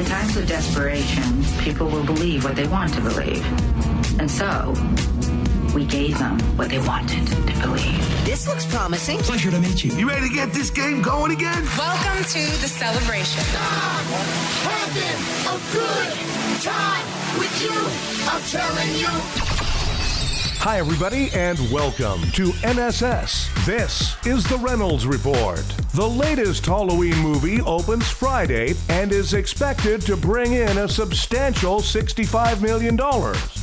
In times of desperation, people will believe what they want to believe. And so, we gave them what they wanted to believe. This looks promising. Pleasure to meet you. You ready to get this game going again? Welcome to the celebration. I'm having a good time with you. I'm telling you. Hi, everybody, and welcome to NSS. This is the Reynolds Report. The latest Halloween movie opens Friday and is expected to bring in a substantial $65 million,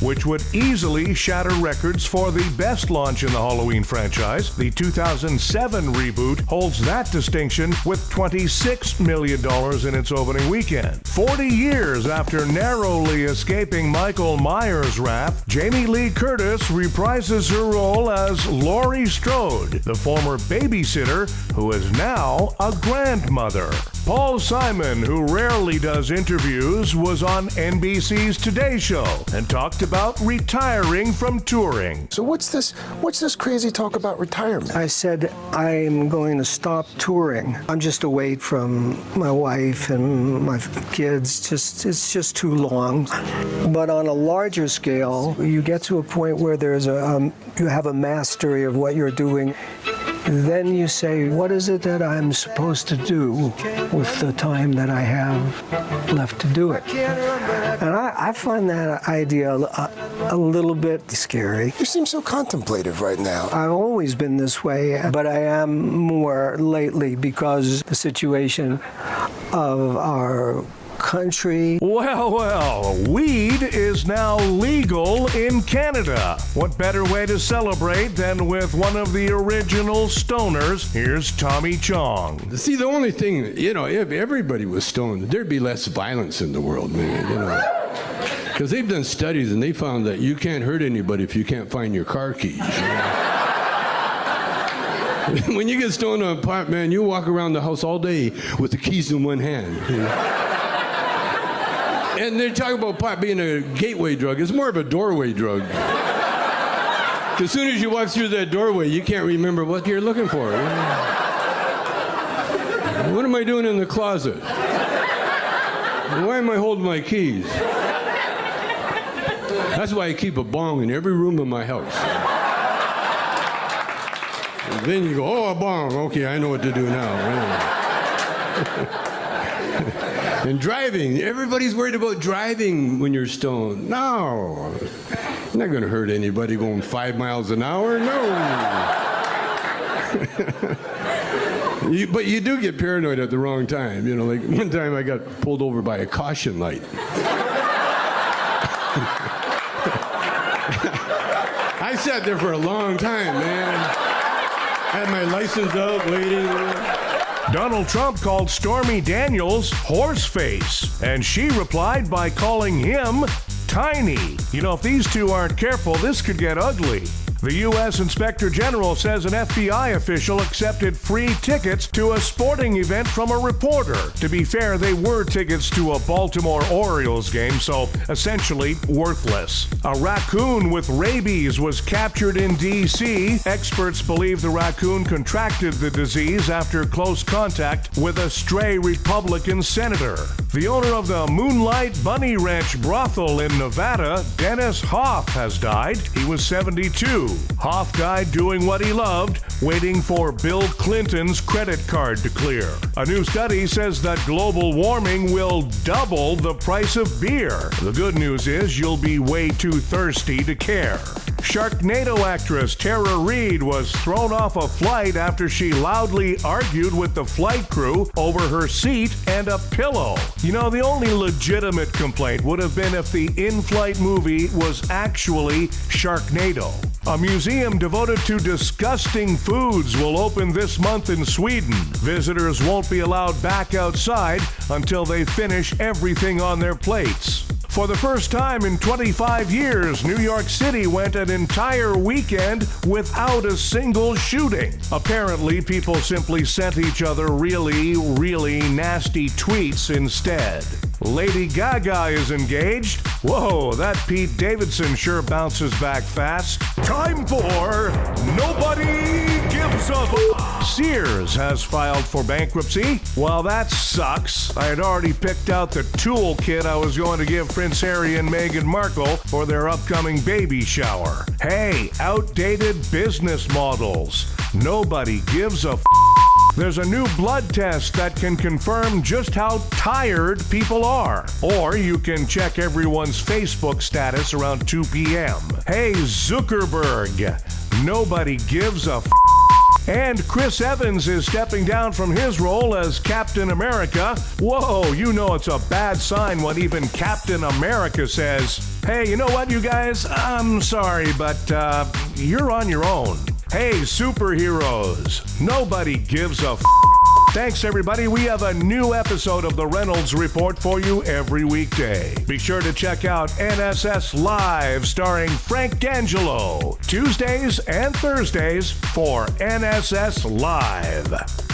which would easily shatter records for the best launch in the Halloween franchise. The 2007 reboot holds that distinction with $26 million in its opening weekend. 40 years after narrowly escaping Michael Myers' rap, Jamie Lee Curtis reprises her role as Laurie Strode, the former babysitter who is now a grandmother. Paul Simon, who rarely does interviews, was on NBC's Today Show and talked about retiring from touring. So what's this crazy talk about retirement? I said, I'm going to stop touring. I'm just away from my wife and my kids. It's just too long. But on a larger scale, you get to a point where there's you have a mastery of what you're doing. Then you say, what is it that I'm supposed to do with the time that I have left to do it? And I find that idea a little bit scary. You seem so contemplative right now. I've always been this way, but I am more lately because the situation of our country. Well, weed is now legal in Canada. What better way to celebrate than with one of the original stoners? Here's Tommy Chong. See, the only thing, if everybody was stoned, there'd be less violence in the world, man, Because they've done studies and they found that you can't hurt anybody if you can't find your car keys. When you get stoned on pot, man, you walk around the house all day with the keys in one hand. And they talk about pot being a gateway drug. It's more of a doorway drug. As soon as you walk through that doorway, you can't remember what you're looking for. What am I doing in the closet? Why am I holding my keys? That's why I keep a bong in every room of my house. And then you go, oh, a bong. Okay, I know what to do now. And driving. Everybody's worried about driving when you're stoned. No. You're not going to hurt anybody going 5 miles an hour. No. But you do get paranoid at the wrong time. Like one time I got pulled over by a caution light. I sat there for a long time, man. Had my license out, waiting. Donald Trump called Stormy Daniels horseface, and she replied by calling him tiny. If these two aren't careful, this could get ugly. The U.S. Inspector General says an FBI official accepted free tickets to a sporting event from a reporter. To be fair, they were tickets to a Baltimore Orioles game, so essentially worthless. A raccoon with rabies was captured in D.C. Experts believe the raccoon contracted the disease after close contact with a stray Republican senator. The owner of the Moonlight Bunny Ranch brothel in Nevada, Dennis Hoff, has died. He was 72. Hoff died doing what he loved, waiting for Bill Clinton's credit card to clear. A new study says that global warming will double the price of beer. The good news is you'll be way too thirsty to care. Sharknado actress Tara Reid was thrown off a flight after she loudly argued with the flight crew over her seat and a pillow. The only legitimate complaint would have been if the in-flight movie was actually Sharknado. A museum devoted to disgusting foods will open this month in Sweden. Visitors won't be allowed back outside until they finish everything on their plates. For the first time in 25 years, New York City went an entire weekend without a single shooting. Apparently, people simply sent each other really, really nasty tweets instead. Lady Gaga is engaged. Whoa, that Pete Davidson sure bounces back fast. Time for Nobody Gives a F. Sears has filed for bankruptcy. Well, that sucks. I had already picked out the toolkit I was going to give Prince Harry and Meghan Markle for their upcoming baby shower. Hey, outdated business models. Nobody gives a f. There's a new blood test that can confirm just how tired people are. Or you can check everyone's Facebook status around 2 p.m. Hey, Zuckerberg, nobody gives a f. And Chris Evans is stepping down from his role as Captain America. Whoa, you know it's a bad sign when even Captain America says, hey, you know what, you guys? I'm sorry, but you're on your own. Hey, superheroes, nobody gives a f. Thanks, everybody. We have a new episode of the Reynolds Report for you every weekday. Be sure to check out NSS Live starring Frank D'Angelo, Tuesdays and Thursdays for NSS Live.